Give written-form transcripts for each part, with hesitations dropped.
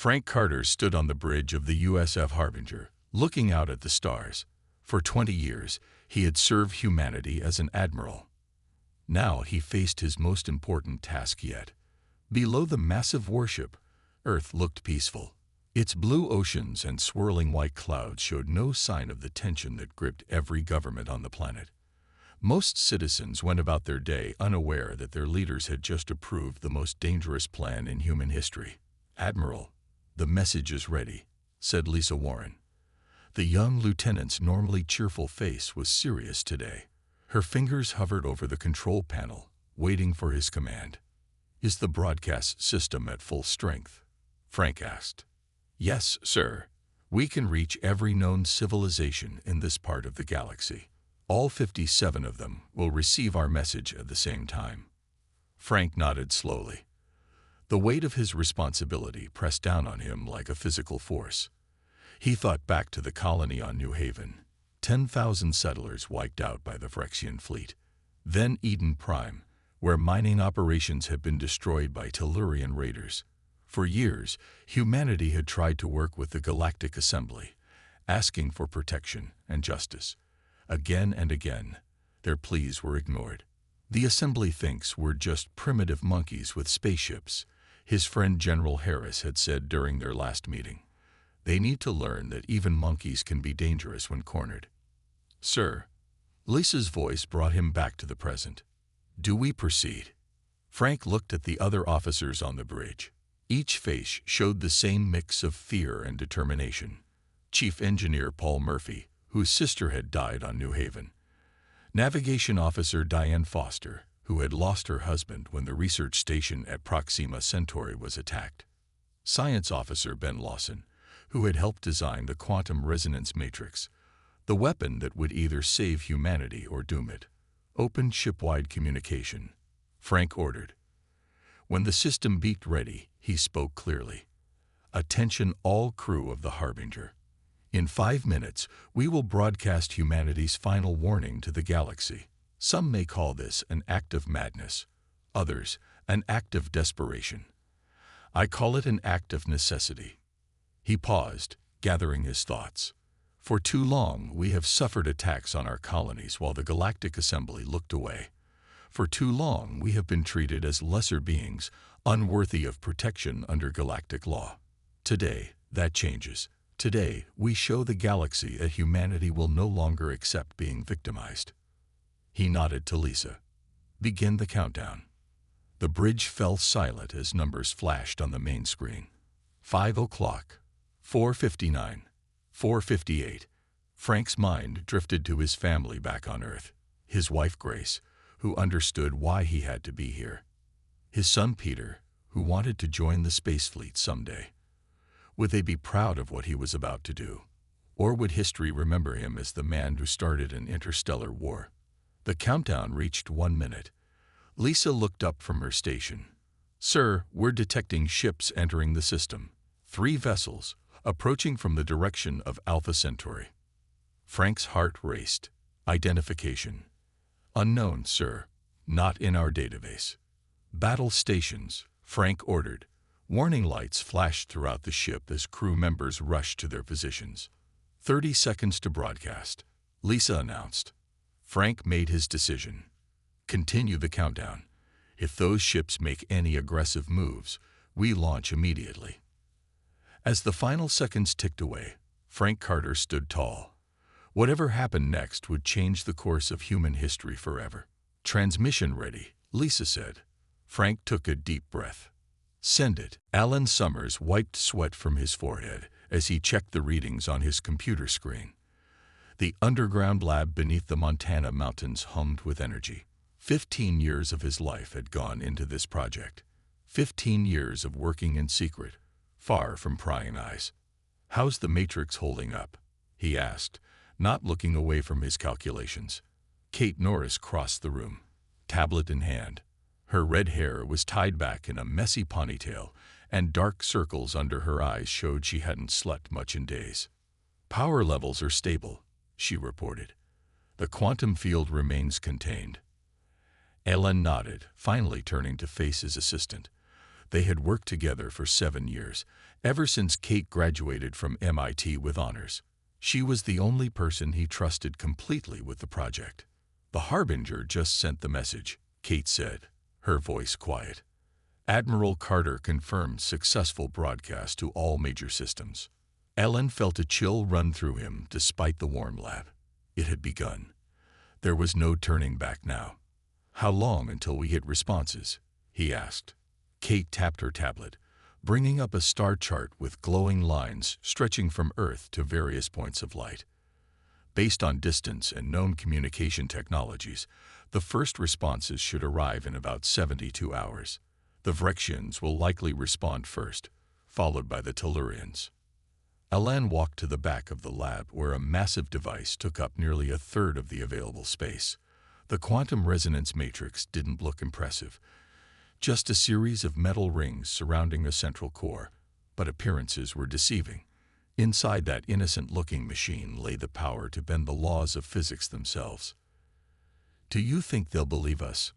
Frank Carter stood on the bridge of the USF Harbinger, looking out at the stars. For 20 years, he had served humanity as an admiral. Now he faced his most important task yet. Below the massive warship, Earth looked peaceful. Its blue oceans and swirling white clouds showed no sign of the tension that gripped every government on the planet. Most citizens went about their day unaware that their leaders had just approved the most dangerous plan in human history. "Admiral, the message is ready," said Lisa Warren. The young lieutenant's normally cheerful face was serious today. Her fingers hovered over the control panel, waiting for his command. "Is the broadcast system at full strength?" Frank asked. "Yes, sir. We can reach every known civilization in this part of the galaxy. All 57 of them will receive our message at the same time." Frank nodded slowly. The weight of his responsibility pressed down on him like a physical force. He thought back to the colony on New Haven, 10,000 settlers wiped out by the Phyrexian fleet. Then Eden Prime, where mining operations had been destroyed by Tellurian raiders. For years, humanity had tried to work with the Galactic Assembly, asking for protection and justice. Again and again, their pleas were ignored. "The Assembly thinks we're just primitive monkeys with spaceships," his friend General Harris had said during their last meeting. "They need to learn that even monkeys can be dangerous when cornered." "Sir," Lisa's voice brought him back to the present. "Do we proceed?" Frank looked at the other officers on the bridge. Each face showed the same mix of fear and determination. Chief Engineer Paul Murphy, whose sister had died on New Haven. Navigation Officer Diane Foster, who had lost her husband when the research station at Proxima Centauri was attacked. Science Officer Ben Lawson, who had helped design the quantum resonance matrix, the weapon that would either save humanity or doom it. "Open ship-wide communication," Frank ordered. When the system beeped ready, he spoke clearly. "Attention all crew of the Harbinger. In 5 minutes, we will broadcast humanity's final warning to the galaxy. Some may call this an act of madness, others an act of desperation. I call it an act of necessity." He paused, gathering his thoughts. "For too long, we have suffered attacks on our colonies while the Galactic Assembly looked away. For too long, we have been treated as lesser beings, unworthy of protection under galactic law. Today, that changes. Today, we show the galaxy that humanity will no longer accept being victimized." He nodded to Lisa. "Begin the countdown." The bridge fell silent as numbers flashed on the main screen. 5 o'clock, 4:59, 4:58. Frank's mind drifted to his family back on Earth. His wife Grace, who understood why he had to be here. His son Peter, who wanted to join the space fleet someday. Would they be proud of what he was about to do? Or would history remember him as the man who started an interstellar war? The countdown reached 1 minute. Lisa looked up from her station. "Sir, we're detecting ships entering the system. 3 vessels, approaching from the direction of Alpha Centauri." Frank's heart raced. "Identification?" "Unknown, sir. Not in our database." "Battle stations," Frank ordered. Warning lights flashed throughout the ship as crew members rushed to their positions. 30 seconds to broadcast," Lisa announced. Frank made his decision. "Continue the countdown. If those ships make any aggressive moves, we launch immediately." As the final seconds ticked away, Frank Carter stood tall. Whatever happened next would change the course of human history forever. "Transmission ready," Lisa said. Frank took a deep breath. "Send it." Alan Summers wiped sweat from his forehead as he checked the readings on his computer screen. The underground lab beneath the Montana mountains hummed with energy. 15 years of his life had gone into this project. 15 years of working in secret, far from prying eyes. "How's the Matrix holding up?" he asked, not looking away from his calculations. Kate Norris crossed the room, tablet in hand. Her red hair was tied back in a messy ponytail, and dark circles under her eyes showed she hadn't slept much in days. "Power levels are stable," she reported. "The quantum field remains contained." Ellen nodded, finally turning to face his assistant. They had worked together for 7 years, Ever since Kate graduated from MIT with honors, she was the only person he trusted completely with the project. "The Harbinger just sent the message," Kate said, her voice quiet. Admiral Carter confirmed successful broadcast to all major systems. Ellen felt a chill run through him despite the warm lab. It had begun. There was no turning back now. "How long until we hit responses?" he asked. Kate tapped her tablet, bringing up a star chart with glowing lines stretching from Earth to various points of light. Based on distance and known communication technologies, the first responses should arrive in about 72 hours. The Vrexians will likely respond first, followed by the Tellurians. Ellen walked to the back of the lab where a massive device took up nearly a third of the available space. The quantum resonance matrix didn't look impressive, just a series of metal rings surrounding a central core, but appearances were deceiving. Inside that innocent-looking machine lay the power to bend the laws of physics themselves. "Do you think they'll believe us?"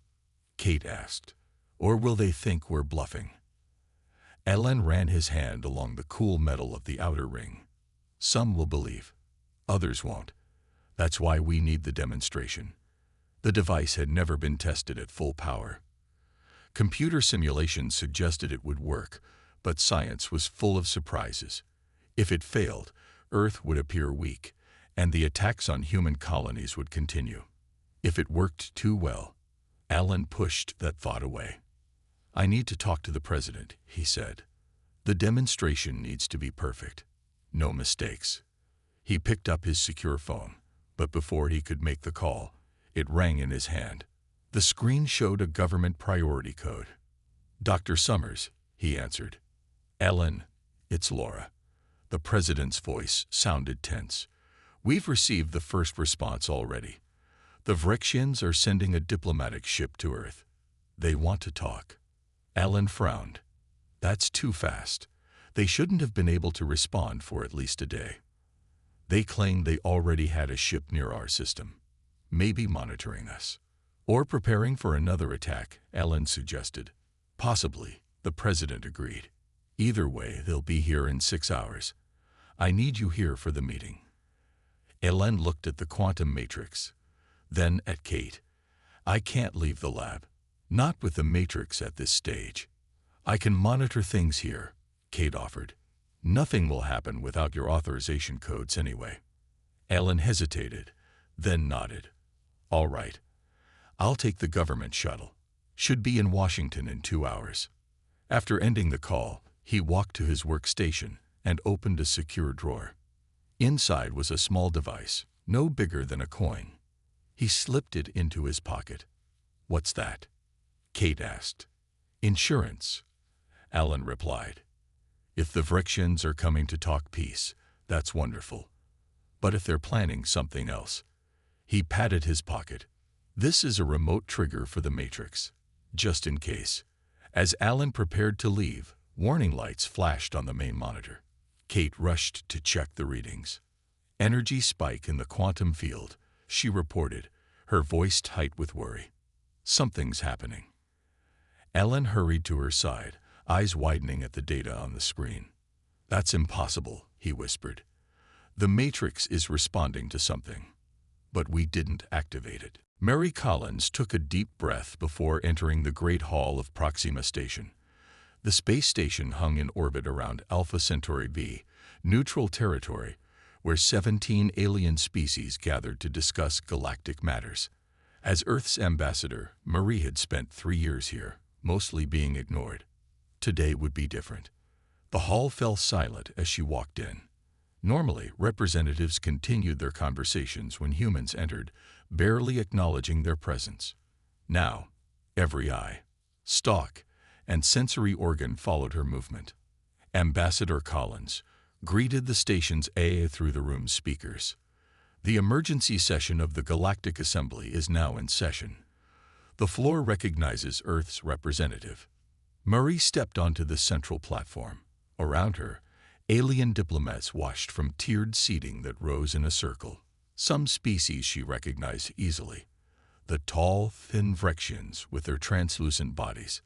Kate asked. "Or will they think we're bluffing?" Ellen ran his hand along the cool metal of the outer ring. "Some will believe. Others won't. That's why we need the demonstration." The device had never been tested at full power. Computer simulations suggested it would work, but science was full of surprises. If it failed, Earth would appear weak, and the attacks on human colonies would continue. If it worked too well, Ellen pushed that thought away. "I need to talk to the president," he said. "The demonstration needs to be perfect. No mistakes." He picked up his secure phone, but before he could make the call, it rang in his hand. The screen showed a government priority code. "Dr. Summers," he answered. "Ellen, it's Laura." The president's voice sounded tense. "We've received the first response already. The Vrexians are sending a diplomatic ship to Earth. They want to talk." Ellen frowned. "That's too fast. They shouldn't have been able to respond for at least a day." "They claimed they already had a ship near our system. Maybe monitoring us. Or preparing for another attack," Ellen suggested. "Possibly," the president agreed. "Either way, they'll be here in 6 hours. I need you here for the meeting." Ellen looked at the quantum matrix, then at Kate. "I can't leave the lab. Not with the matrix at this stage." "I can monitor things here," Kate offered. "Nothing will happen without your authorization codes anyway." Ellen hesitated, then nodded. "All right. I'll take the government shuttle. Should be in Washington in 2 hours." After ending the call, he walked to his workstation and opened a secure drawer. Inside was a small device, no bigger than a coin. He slipped it into his pocket. "What's that?" Kate asked. "Insurance," Ellen replied. "If the Vrexians are coming to talk peace, that's wonderful. But if they're planning something else..." He patted his pocket. "This is a remote trigger for the matrix, just in case." As Ellen prepared to leave, warning lights flashed on the main monitor. Kate rushed to check the readings. "Energy spike in the quantum field," she reported, her voice tight with worry. "Something's happening." Ellen hurried to her side, eyes widening at the data on the screen. "That's impossible," he whispered. "The matrix is responding to something. But we didn't activate it." Mary Collins took a deep breath before entering the Great Hall of Proxima Station. The space station hung in orbit around Alpha Centauri b, neutral territory, where 17 alien species gathered to discuss galactic matters. As Earth's ambassador, Marie had spent 3 years here, mostly being ignored. Today would be different. The hall fell silent as she walked in. Normally, representatives continued their conversations when humans entered, barely acknowledging their presence. Now, every eye, stalk, and sensory organ followed her movement. Ambassador Collins greeted the station's A through the room's speakers. "The emergency session of the Galactic Assembly is now in session. The floor recognizes Earth's representative." Marie stepped onto the central platform. Around her, alien diplomats watched from tiered seating that rose in a circle. Some species she recognized easily. The tall, thin Vrexians with their translucent bodies.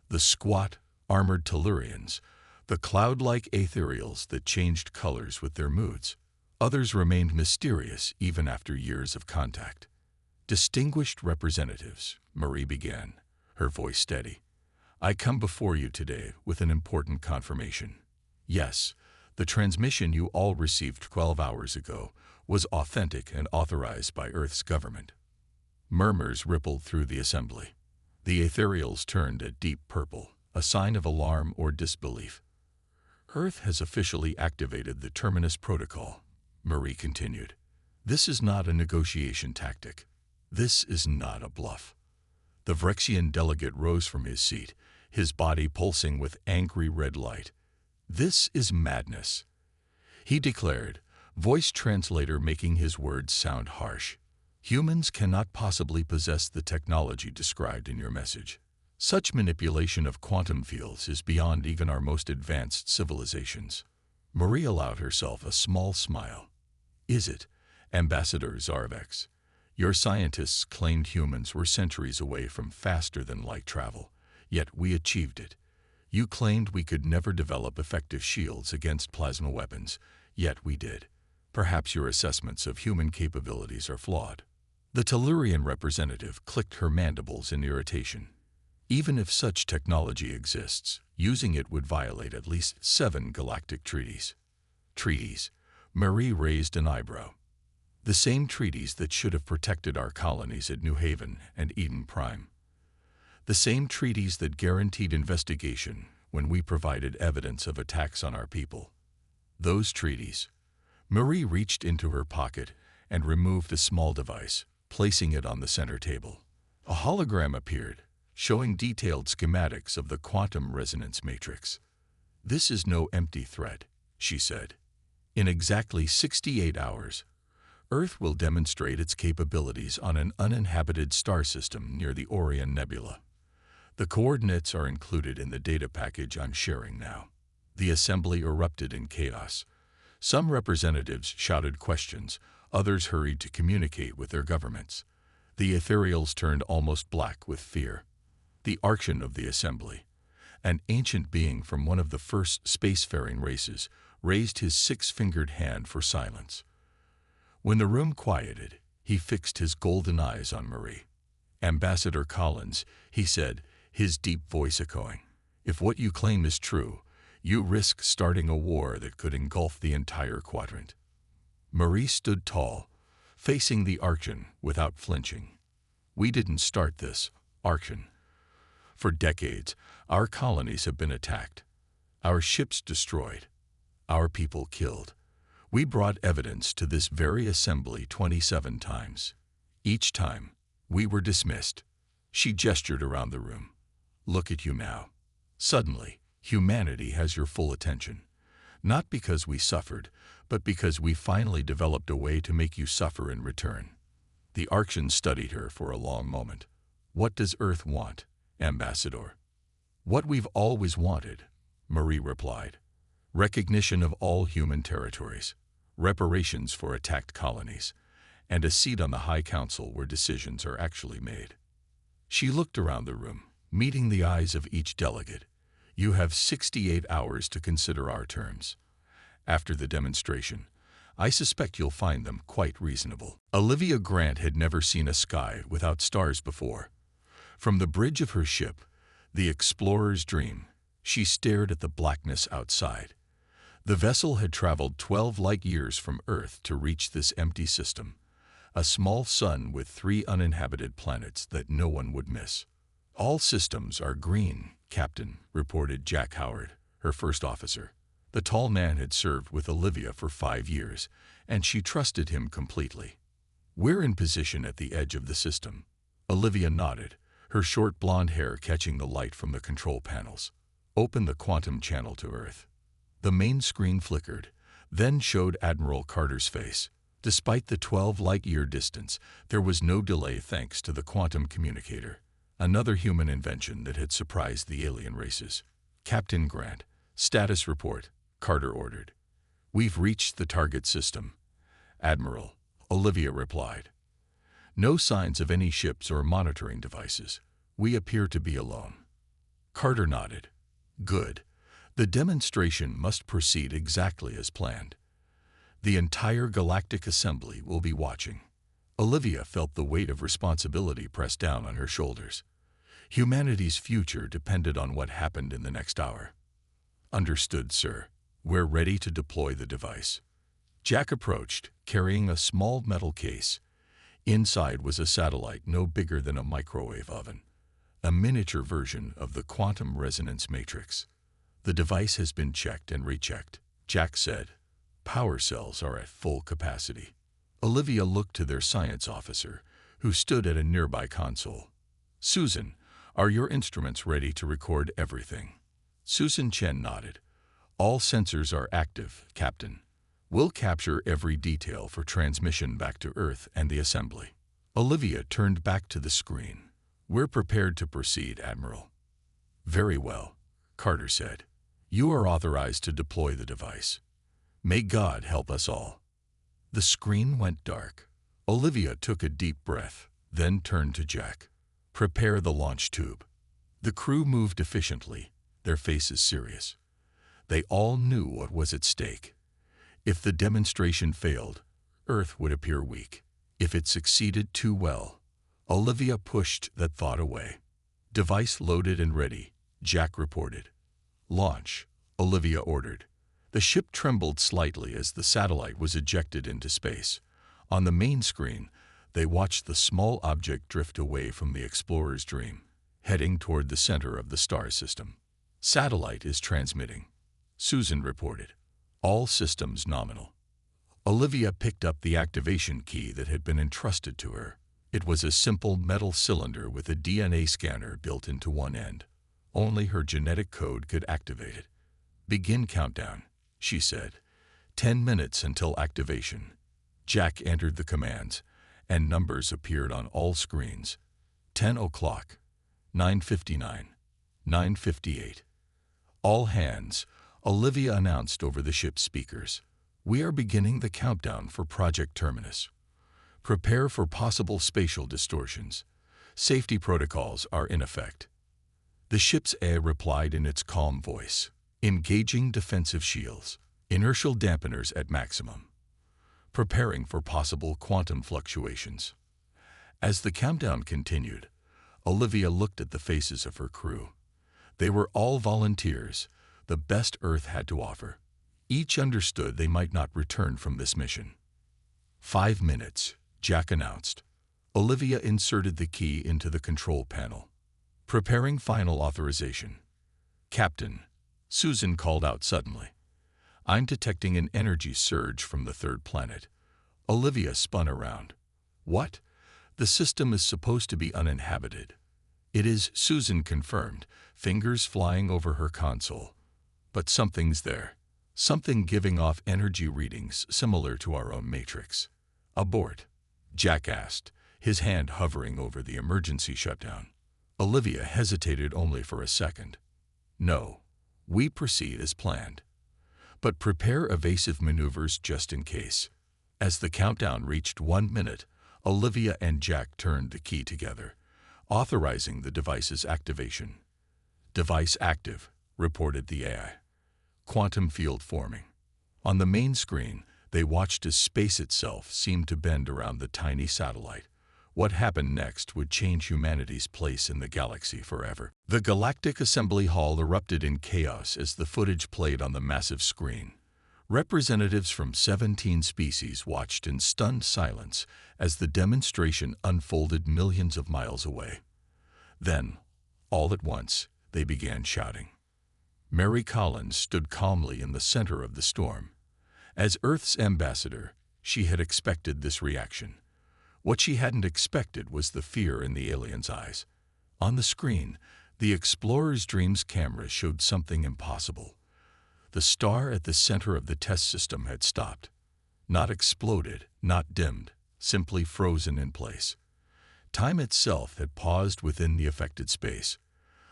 The squat, armored Tellurians. The cloud-like ethereals that changed colors with their moods. Others remained mysterious even after years of contact. Distinguished representatives, Marie began, her voice steady. I come before you today with an important confirmation. Yes, the transmission you all received 12 hours ago was authentic and authorized by Earth's government. Murmurs rippled through the assembly. The ethereals turned a deep purple, a sign of alarm or disbelief. Earth has officially activated the Terminus Protocol, Marie continued. This is not a negotiation tactic. This is not a bluff. The Vrexian delegate rose from his seat, his body pulsing with angry red light. This is madness, he declared, voice translator making his words sound harsh. Humans cannot possibly possess the technology described in your message. Such manipulation of quantum fields is beyond even our most advanced civilizations. Marie allowed herself a small smile. Is it, Ambassador Zarvex? Your scientists claimed humans were centuries away from faster-than-light travel, yet we achieved it. You claimed we could never develop effective shields against plasma weapons, yet we did. Perhaps your assessments of human capabilities are flawed. The Tellurian representative clicked her mandibles in irritation. Even if such technology exists, using it would violate at least 7 galactic treaties. Treaties? Marie raised an eyebrow. The same treaties that should have protected our colonies at New Haven and Eden Prime. The same treaties that guaranteed investigation when we provided evidence of attacks on our people. Those treaties. Marie reached into her pocket and removed a small device, placing it on the center table. A hologram appeared, showing detailed schematics of the quantum resonance matrix. This is no empty threat, she said. In exactly 68 hours, Earth will demonstrate its capabilities on an uninhabited star system near the Orion Nebula. The coordinates are included in the data package I'm sharing now. The assembly erupted in chaos. Some representatives shouted questions, others hurried to communicate with their governments. The ethereals turned almost black with fear. The Archon of the assembly, an ancient being from one of the first spacefaring races, raised his 6-fingered hand for silence. When the room quieted, he fixed his golden eyes on Marie. Ambassador Collins, he said, his deep voice echoing, if what you claim is true, you risk starting a war that could engulf the entire quadrant. Marie stood tall, facing the Archon without flinching. We didn't start this, Archon. For decades, our colonies have been attacked, our ships destroyed, our people killed. We brought evidence to this very assembly 27 times. Each time, we were dismissed. She gestured around the room. Look at you now. Suddenly, humanity has your full attention. Not because we suffered, but because we finally developed a way to make you suffer in return. The Archon studied her for a long moment. What does Earth want, Ambassador? What we've always wanted, Marie replied. Recognition of all human territories, reparations for attacked colonies, and a seat on the High Council where decisions are actually made. She looked around the room, meeting the eyes of each delegate. You have 68 hours to consider our terms. After the demonstration, I suspect you'll find them quite reasonable. Olivia Grant had never seen a sky without stars before. From the bridge of her ship, the explorer's dream, she stared at the blackness outside. The vessel had traveled 12 light years from Earth to reach this empty system, a small sun with 3 uninhabited planets that no one would miss. All systems are green, Captain, reported Jack Howard, her first officer. The tall man had served with Olivia for 5 years, and she trusted him completely. We're in position at the edge of the system. Olivia nodded, her short blonde hair catching the light from the control panels. Open the quantum channel to Earth. The main screen flickered, then showed Admiral Carter's face. Despite the 12 light-year distance, there was no delay thanks to the quantum communicator, another human invention that had surprised the alien races. Captain Grant, status report, Carter ordered. We've reached the target system. Admiral, Olivia replied. No signs of any ships or monitoring devices. We appear to be alone. Carter nodded. Good. The demonstration must proceed exactly as planned. The entire galactic assembly will be watching. Olivia felt the weight of responsibility press down on her shoulders. Humanity's future depended on what happened in the next hour. Understood, sir. We're ready to deploy the device. Jack approached, carrying a small metal case. Inside was a satellite no bigger than a microwave oven, a miniature version of the quantum resonance matrix. The device has been checked and rechecked, Jack said. Power cells are at full capacity. Olivia looked to their science officer, who stood at a nearby console. Susan, are your instruments ready to record everything? Susan Chen nodded. All sensors are active, Captain. We'll capture every detail for transmission back to Earth and the assembly. Olivia turned back to the screen. We're prepared to proceed, Admiral. Very well, Carter said. You are authorized to deploy the device. May God help us all. The screen went dark. Olivia took a deep breath, then turned to Jack. Prepare the launch tube. The crew moved efficiently, their faces serious. They all knew what was at stake. If the demonstration failed, Earth would appear weak. If it succeeded too well, Olivia pushed that thought away. Device loaded and ready, Jack reported. Launch, Olivia ordered. The ship trembled slightly as the satellite was ejected into space. On the main screen, they watched the small object drift away from the explorer's dream, heading toward the center of the star system. Satellite is transmitting, Susan reported. All systems nominal. Olivia picked up the activation key that had been entrusted to her. It was a simple metal cylinder with a DNA scanner built into one end. Only her genetic code could activate it. Begin countdown, she said. 10 minutes until activation. Jack entered the commands, and numbers appeared on all screens. 10 o'clock, 9:59, 9:58. All hands, Olivia announced over the ship's speakers. We are beginning the countdown for Project Terminus. Prepare for possible spatial distortions. Safety protocols are in effect. The ship's A replied in its calm voice. Engaging defensive shields. Inertial dampeners at maximum. Preparing for possible quantum fluctuations. As the countdown continued, Olivia looked at the faces of her crew. They were all volunteers, the best Earth had to offer. Each understood they might not return from this mission. 5 minutes, Jack announced. Olivia inserted the key into the control panel. Preparing final authorization. Captain, Susan called out suddenly. I'm detecting an energy surge from the third planet. Olivia spun around. What? The system is supposed to be uninhabited. It is, Susan confirmed, fingers flying over her console. But something's there. Something giving off energy readings similar to our own matrix. Abort? Jack asked, his hand hovering over the emergency shutdown. Olivia hesitated only for a second. No, we proceed as planned. But prepare evasive maneuvers just in case. As the countdown reached 1 minute, Olivia and Jack turned the key together, authorizing the device's activation. Device active, reported the AI. Quantum field forming. On the main screen, they watched as space itself seemed to bend around the tiny satellite. What happened next would change humanity's place in the galaxy forever. The Galactic Assembly Hall erupted in chaos as the footage played on the massive screen. Representatives from 17 species watched in stunned silence as the demonstration unfolded millions of miles away. Then, all at once, they began shouting. Mary Collins stood calmly in the center of the storm. As Earth's ambassador, she had expected this reaction. What she hadn't expected was the fear in the aliens' eyes. On the screen, the Explorer's Dreams camera showed something impossible. The star at the center of the test system had stopped. Not exploded, not dimmed, simply frozen in place. Time itself had paused within the affected space.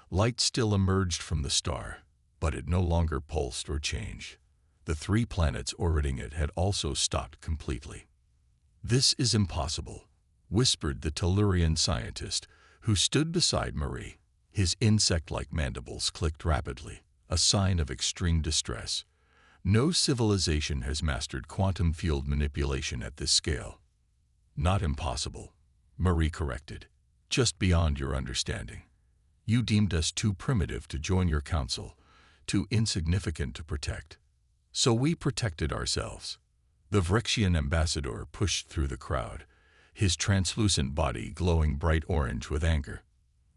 Light still emerged from the star, but it no longer pulsed or changed. The 3 planets orbiting it had also stopped completely. This is impossible, whispered the Tellurian scientist, who stood beside Marie. His insect-like mandibles clicked rapidly. a sign of extreme distress. No civilization has mastered quantum field manipulation at this scale. Not impossible, Marie corrected. Just beyond your understanding. You deemed us too primitive to join your council, too insignificant to protect. So we protected ourselves. The Vrexian ambassador pushed through the crowd, his translucent body glowing bright orange with anger.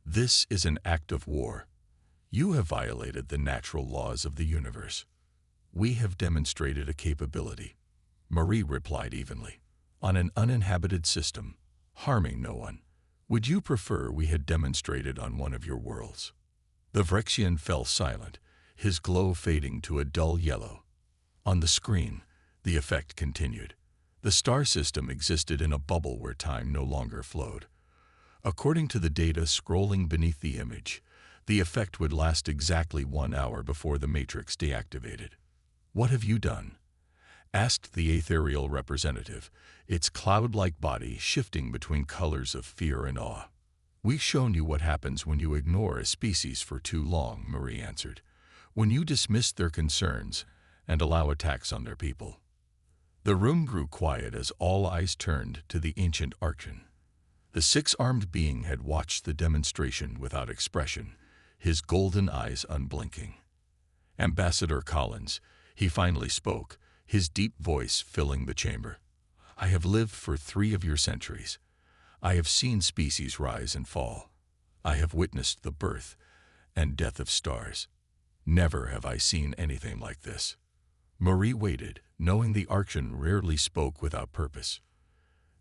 This is an act of war. You have violated the natural laws of the universe. We have demonstrated a capability, Marie replied evenly, on an uninhabited system, harming no one. Would you prefer we had demonstrated on one of your worlds? The Vrexian fell silent, his glow fading to a dull yellow. On the screen, the effect continued. The star system existed in a bubble where time no longer flowed. According to the data scrolling beneath the image, the effect would last exactly 1 hour before the matrix deactivated. What have you done? Asked the ethereal representative, its cloud-like body shifting between colors of fear and awe. We've shown you what happens when you ignore a species for too long, Marie answered. When you dismiss their concerns and allow attacks on their people. The room grew quiet as all eyes turned to the ancient Orcian. The six-armed being had watched the demonstration without expression, his golden eyes unblinking. Ambassador Collins, he finally spoke, his deep voice filling the chamber. I have lived for 3 of your centuries. I have seen species rise and fall. I have witnessed the birth and death of stars. Never have I seen anything like this. Marie waited, knowing the Orcian rarely spoke without purpose.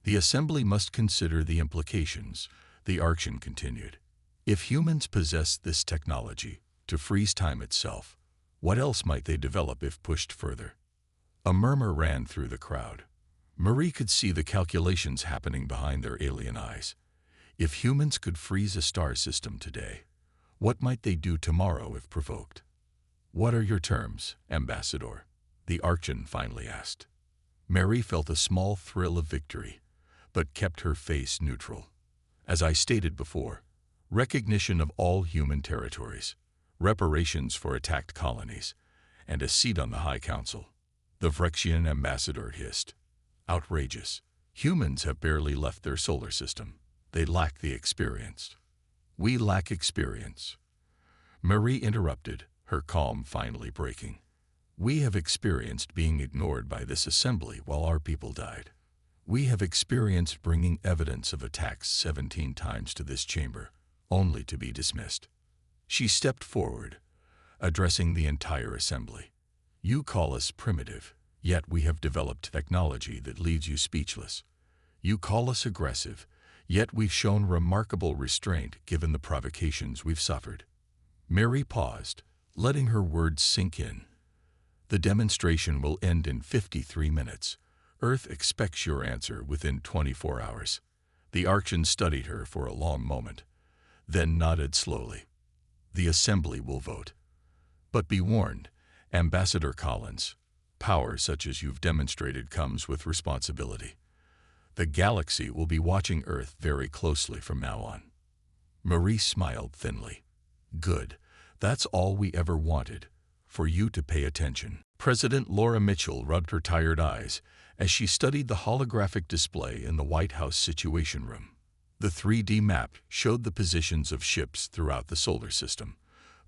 The assembly must consider the implications, the Orcian continued. If humans possess this technology to freeze time itself, what else might they develop if pushed further? A murmur ran through the crowd. Marie could see the calculations happening behind their alien eyes. If humans could freeze a star system today, what might they do tomorrow if provoked? What are your terms, Ambassador? The Orcian finally asked. Mary felt a small thrill of victory, but kept her face neutral. As I stated before, recognition of all human territories, reparations for attacked colonies, and a seat on the High Council. The Vrexian ambassador hissed. Outrageous. Humans have barely left their solar system. They lack the experience. We lack experience. Marie interrupted, her calm finally breaking. We have experienced being ignored by this assembly while our people died. We have experienced bringing evidence of attacks 17 times to this chamber, only to be dismissed. She stepped forward, addressing the entire assembly. You call us primitive, yet we have developed technology that leaves you speechless. You call us aggressive, yet we've shown remarkable restraint given the provocations we've suffered. Mary paused, letting her words sink in. The demonstration will end in 53 minutes. Earth expects your answer within 24 hours. The Orcian studied her for a long moment, then nodded slowly. The assembly will vote. But be warned, Ambassador Collins, power such as you've demonstrated comes with responsibility. The galaxy will be watching Earth very closely from now on. Marie smiled thinly. Good. That's all we ever wanted, for you to pay attention. President Laura Mitchell rubbed her tired eyes as she studied the holographic display in the White House Situation Room. The 3D map showed the positions of ships throughout the solar system,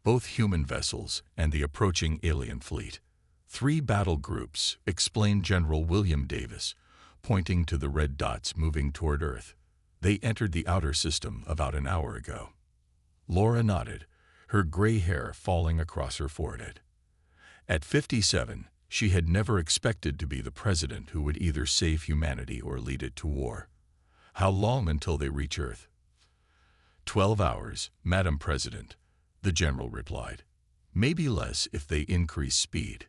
both human vessels and the approaching alien fleet. 3 battle groups, explained General William Davis, pointing to the red dots moving toward Earth. They entered the outer system about an hour ago. Laura nodded, her gray hair falling across her forehead. At 57, she had never expected to be the president who would either save humanity or lead it to war. How long until they reach Earth? 12 hours, Madam President, the general replied. Maybe less if they increase speed.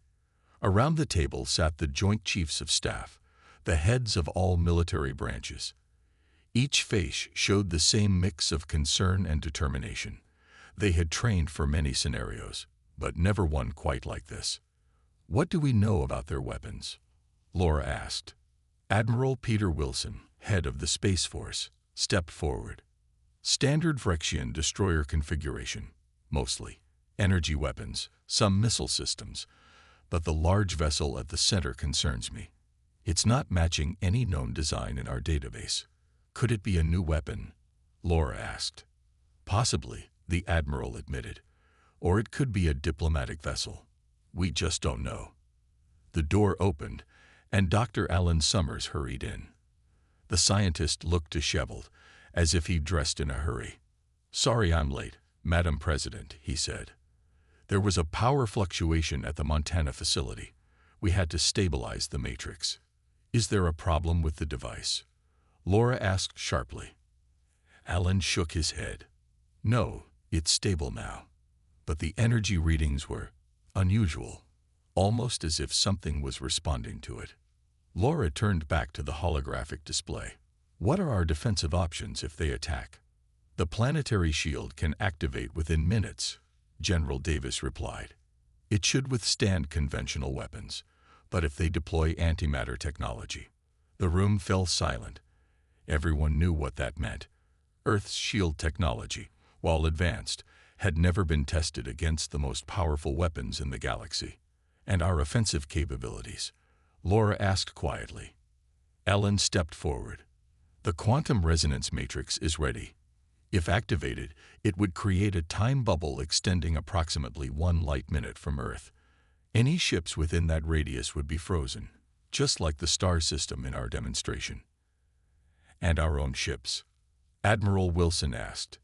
Around the table sat the Joint Chiefs of Staff, the heads of all military branches. Each face showed the same mix of concern and determination. They had trained for many scenarios, but never one quite like this. What do we know about their weapons? Laura asked. Admiral Peter Wilson, head of the Space Force, stepped forward. Standard Vrexian destroyer configuration, mostly. energy weapons, some missile systems, but the large vessel at the center concerns me. It's not matching any known design in our database. Could it be a new weapon? Laura asked. Possibly, the Admiral admitted. Or it could be a diplomatic vessel. We just don't know. The door opened, and Dr. Alan Summers hurried in. The scientist looked disheveled, as if he'd dressed in a hurry. "Sorry I'm late, Madam President," he said. "There was a power fluctuation at the Montana facility. We had to stabilize the matrix." "Is there a problem with the device?" Laura asked sharply. Alan shook his head. "No, it's stable now." But the energy readings were unusual, almost as if something was responding to it. Laura turned back to the holographic display. "What are our defensive options if they attack?" "The planetary shield can activate within minutes," General Davis replied. "It should withstand conventional weapons, but if they deploy antimatter technology..." The room fell silent. Everyone knew what that meant. Earth's shield technology, while advanced, had never been tested against the most powerful weapons in the galaxy. "And our offensive capabilities?" Laura asked quietly. Alan stepped forward. "The quantum resonance matrix is ready. If activated, it would create a time bubble extending approximately 1 light minute from Earth. Any ships within that radius would be frozen, just like the star system in our demonstration." "And our own ships?" Admiral Wilson asked.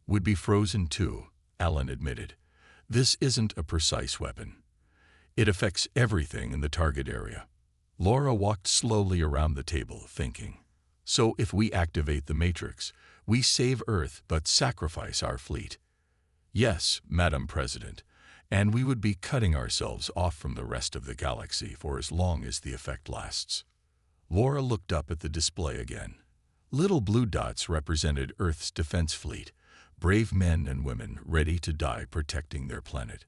"Would be frozen too," Alan admitted. "This isn't a precise weapon. It affects everything in the target area." Laura walked slowly around the table, thinking. "So if we activate the matrix, we save Earth but sacrifice our fleet?" "Yes, Madam President, and we would be cutting ourselves off from the rest of the galaxy for as long as the effect lasts." Laura looked up at the display again. Little blue dots represented Earth's defense fleet, brave men and women ready to die protecting their planet.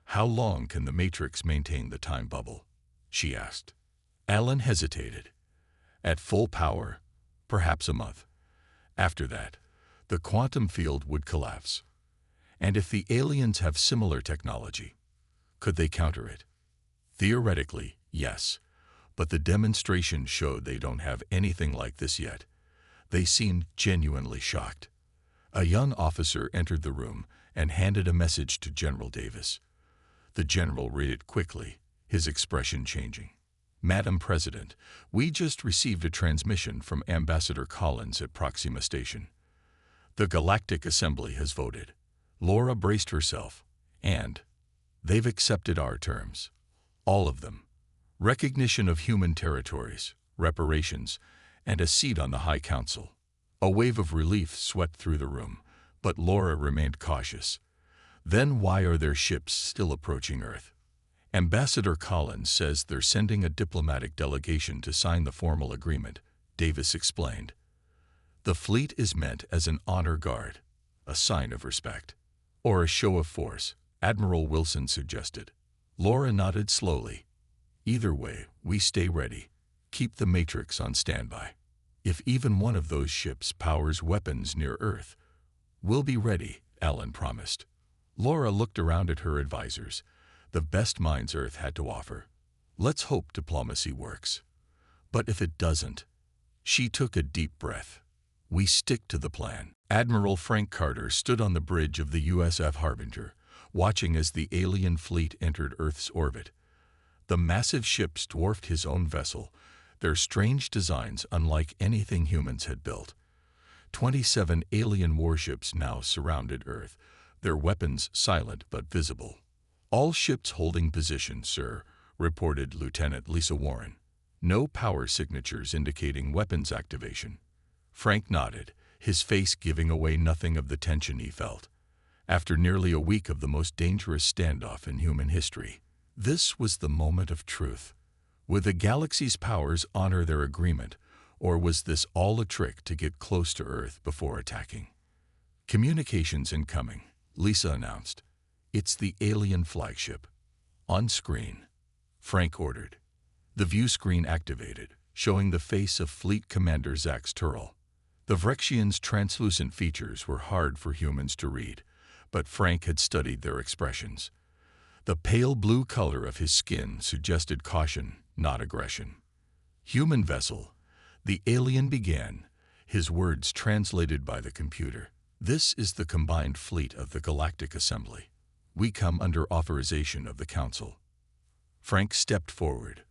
"How long can the matrix maintain the time bubble?" she asked. Alan hesitated. "At full power, perhaps a month. After that, the quantum field would collapse. And if the aliens have similar technology, could they counter it?" "Theoretically, yes, but the demonstration showed they don't have anything like this yet." They seemed genuinely shocked. A young officer entered the room and handed a message to General Davis. The general read it quickly, his expression changing. "Madam President, we just received a transmission from Ambassador Collins at Proxima Station. The Galactic Assembly has voted." Laura braced herself. "And they've accepted our terms. All of them. Recognition of human territories, reparations, and a seat on the High Council." A wave of relief swept through the room, but Laura remained cautious. "Then why are their ships still approaching Earth?" "Ambassador Collins says they're sending a diplomatic delegation to sign the formal agreement," Davis explained. "The fleet is meant as an honor guard, a sign of respect." "Or a show of force," Admiral Wilson suggested. Laura nodded slowly. "Either way, we stay ready. Keep the matrix on standby. If even one of those ships powers weapons near Earth, we'll be ready," Alan promised. Laura looked around at her advisors, the best minds Earth had to offer. "Let's hope diplomacy works. But if it doesn't..." She took a deep breath. "We stick to the plan." Admiral Frank Carter stood on the bridge of the USF Harbinger, watching as the alien fleet entered Earth's orbit. The massive ships dwarfed his own vessel, their strange designs unlike anything humans had built. 27 alien warships now surrounded Earth, their weapons silent but visible. "All ships holding position, sir," reported Lieutenant Lisa Warren. "No power signatures indicating weapons activation." Frank nodded, his face giving away nothing of the tension he felt. After nearly a week of the most dangerous standoff in human history, this was the moment of truth. Would the galaxy's powers honor their agreement, or was this all a trick to get close to Earth before attacking? "Communications incoming," Lisa announced. "It's the alien flagship." "On screen," Frank ordered. The view screen activated, showing the face of Fleet Commander Zax Turrell. The Vrexian's translucent features were hard for humans to read, but Frank had studied their expressions. The pale blue color of his skin suggested caution, not aggression. "Human vessel," the alien began, his words translated by the computer. "This is the combined fleet of the Galactic Assembly. We come under authorization of the Council." Frank stepped forward,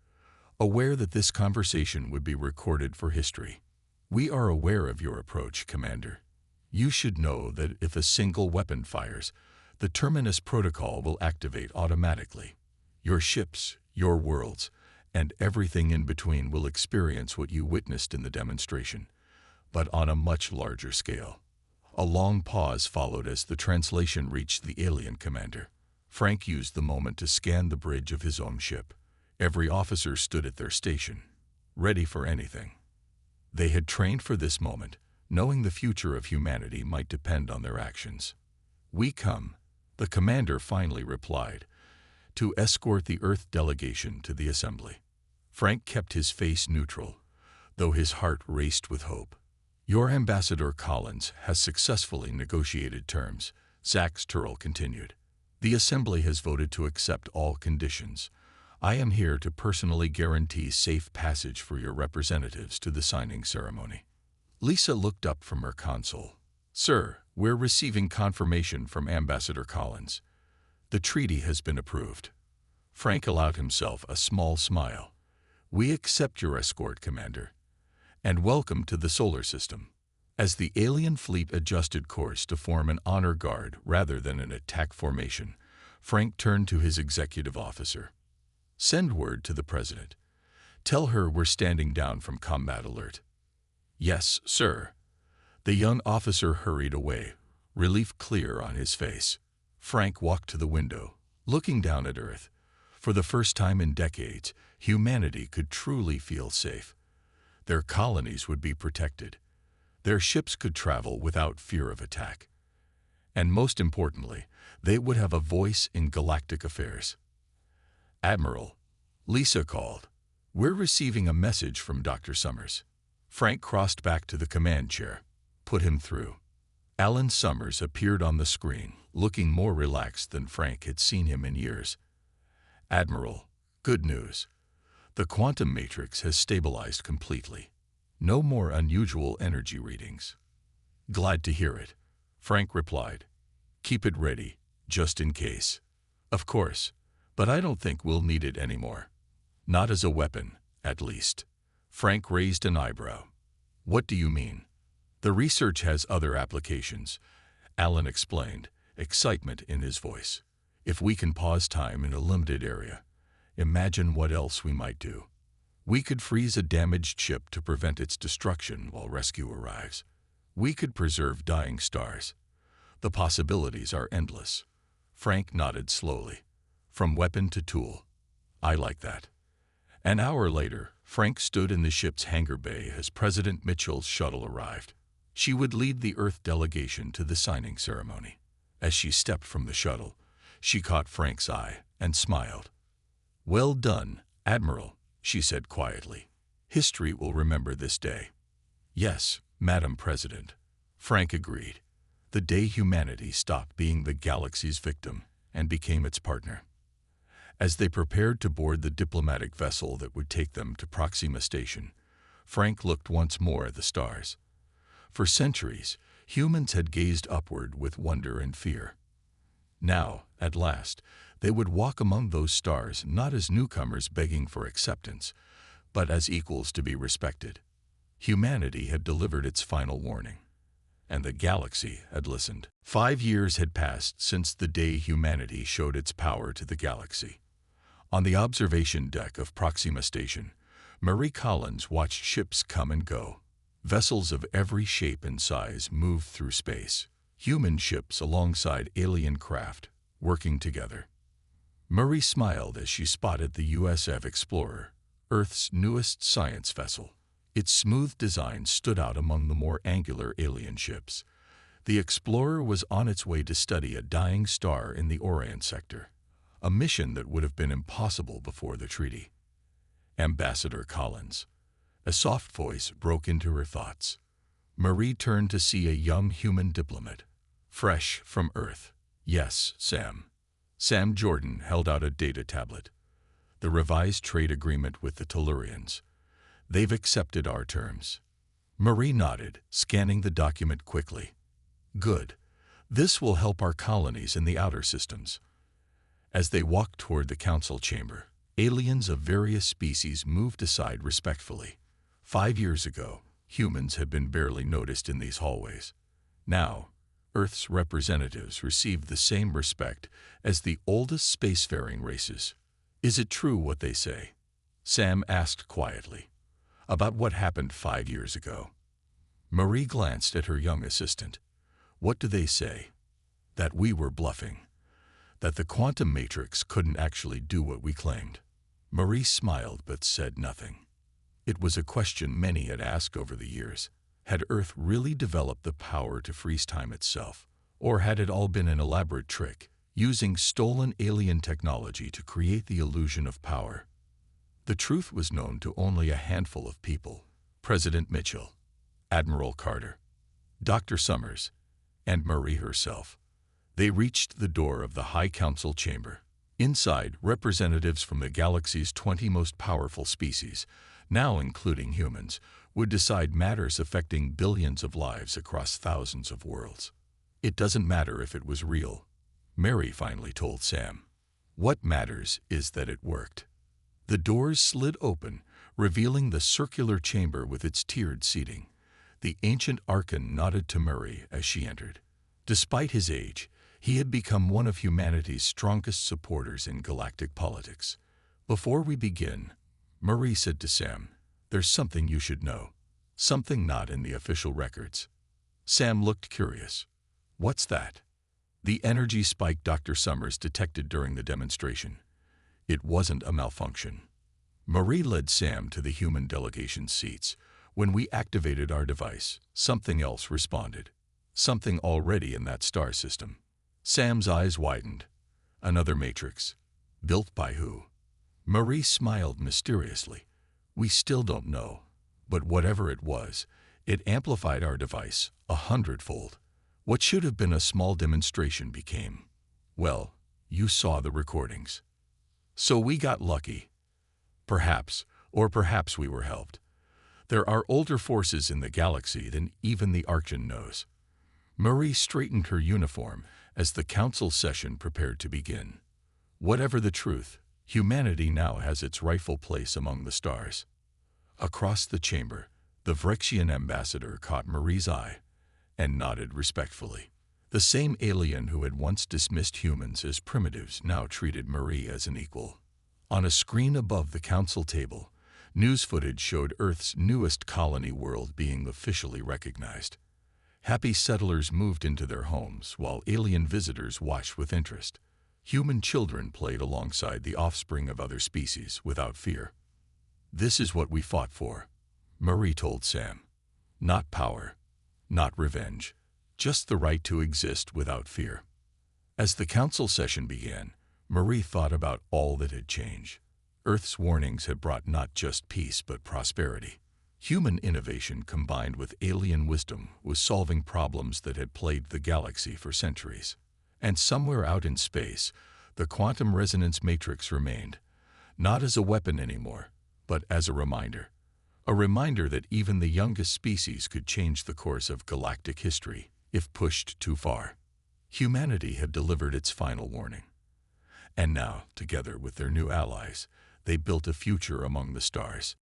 aware that this conversation would be recorded for history. "We are aware of your approach, Commander. You should know that if a single weapon fires, the Terminus Protocol will activate automatically. Your ships, your worlds, and everything in between will experience what you witnessed in the demonstration, but on a much larger scale." A long pause followed as the translation reached the alien commander. Frank used the moment to scan the bridge of his own ship. Every officer stood at their station, ready for anything. They had trained for this moment, knowing the future of humanity might depend on their actions. "We come," the commander finally replied, "to escort the Earth delegation to the assembly." Frank kept his face neutral, though his heart raced with hope. "Your Ambassador Collins has successfully negotiated terms," Zax Turrell continued. "The Assembly has voted to accept all conditions. I am here to personally guarantee safe passage for your representatives to the signing ceremony." Lisa looked up from her console. "Sir, we're receiving confirmation from Ambassador Collins. The treaty has been approved." Frank allowed himself a small smile. "We accept your escort, Commander. And welcome to the solar system." As the alien fleet adjusted course to form an honor guard rather than an attack formation, Frank turned to his executive officer. "Send word to the President. Tell her we're standing down from combat alert." "Yes, sir." The young officer hurried away, relief clear on his face. Frank walked to the window, looking down at Earth. For the first time in decades, humanity could truly feel safe. Their colonies would be protected. Their ships could travel without fear of attack. And most importantly, they would have a voice in galactic affairs. "Admiral," Lisa called, "we're receiving a message from Dr. Summers." Frank crossed back to the command chair, put him through. Alan Summers appeared on the screen, looking more relaxed than Frank had seen him in years. "Admiral, good news. The quantum matrix has stabilized completely. No more unusual energy readings." "Glad to hear it," Frank replied. "Keep it ready, just in case." "Of course, but I don't think we'll need it anymore. Not as a weapon, at least." Frank raised an eyebrow. "What do you mean?" "The research has other applications," Alan explained, excitement in his voice. "If we can pause time in a limited area, imagine what else we might do. We could freeze a damaged ship to prevent its destruction while rescue arrives. We could preserve dying stars. The possibilities are endless." Frank nodded slowly. "From weapon to tool. I like that." An hour later, Frank stood in the ship's hangar bay as President Mitchell's shuttle arrived. She would lead the Earth delegation to the signing ceremony. As she stepped from the shuttle, she caught Frank's eye and smiled. "Well done, Admiral," she said quietly. "History will remember this day." "Yes, Madam President," Frank agreed. "The day humanity stopped being the galaxy's victim and became its partner." As they prepared to board the diplomatic vessel that would take them to Proxima Station, Frank looked once more at the stars. For centuries, humans had gazed upward with wonder and fear. Now, at last, they would walk among those stars not as newcomers begging for acceptance, but as equals to be respected. Humanity had delivered its final warning, and the galaxy had listened. 5 years had passed since the day humanity showed its power to the galaxy. On the observation deck of Proxima Station, Marie Collins watched ships come and go. Vessels of every shape and size moved through space. Human ships alongside alien craft, working together. Marie smiled as she spotted the USF Explorer, Earth's newest science vessel. Its smooth design stood out among the more angular alien ships. The Explorer was on its way to study a dying star in the Orion sector, a mission that would have been impossible before the treaty. Ambassador Collins. A soft voice broke into her thoughts. Marie turned to see a young human diplomat, fresh from Earth. Yes, Sam. Sam Jordan held out a data tablet. The revised trade agreement with the Tellurians. They've accepted our terms. Marie nodded, scanning the document quickly. Good. This will help our colonies in the outer systems. As they walked toward the council chamber, aliens of various species moved aside respectfully. 5 years ago, humans had been barely noticed in these hallways. Now, Earth's representatives received the same respect as the oldest spacefaring races. Is it true what they say? Sam asked quietly. About what happened 5 years ago. Marie glanced at her young assistant. What do they say? That we were bluffing. That the quantum matrix couldn't actually do what we claimed. Marie smiled but said nothing. It was a question many had asked over the years. Had Earth really developed the power to freeze time itself? Or had it all been an elaborate trick, using stolen alien technology to create the illusion of power? The truth was known to only a handful of people. President Mitchell, Admiral Carter, Dr. Summers, and Marie herself. They reached the door of the High Council chamber. Inside, representatives from the galaxy's 20 most powerful species, now including humans, would decide matters affecting billions of lives across thousands of worlds. It doesn't matter if it was real, Mary finally told Sam. What matters is that it worked. The doors slid open, revealing the circular chamber with its tiered seating. The ancient Archon nodded to Murray as she entered. Despite his age, he had become one of humanity's strongest supporters in galactic politics. Before we begin, Murray said to Sam, there's something you should know. Something not in the official records. Sam looked curious. What's that? The energy spike Dr. Summers detected during the demonstration. It wasn't a malfunction. Marie led Sam to the human delegation seats. When we activated our device, something else responded. Something already in that star system. Sam's eyes widened. Another matrix. Built by who? Marie smiled mysteriously. We still don't know. But whatever it was, it amplified our device 100-fold. What should have been a small demonstration became, well, you saw the recordings. So we got lucky. Perhaps, or perhaps we were helped. There are older forces in the galaxy than even the Archon knows. Marie straightened her uniform as the council session prepared to begin. Whatever the truth, humanity now has its rightful place among the stars. Across the chamber, the Vrexian ambassador caught Marie's eye and nodded respectfully. The same alien who had once dismissed humans as primitives now treated Marie as an equal. On a screen above the council table, news footage showed Earth's newest colony world being officially recognized. Happy settlers moved into their homes while alien visitors watched with interest. Human children played alongside the offspring of other species without fear. This is what we fought for, Marie told Sam. Not power, not revenge, just the right to exist without fear. As the council session began, Marie thought about all that had changed. Earth's warnings had brought not just peace but prosperity. Human innovation combined with alien wisdom was solving problems that had plagued the galaxy for centuries. And somewhere out in space, the quantum resonance matrix remained, not as a weapon anymore, but as a reminder. A reminder that even the youngest species could change the course of galactic history if pushed too far. Humanity had delivered its final warning. And now, together with their new allies, they built a future among the stars.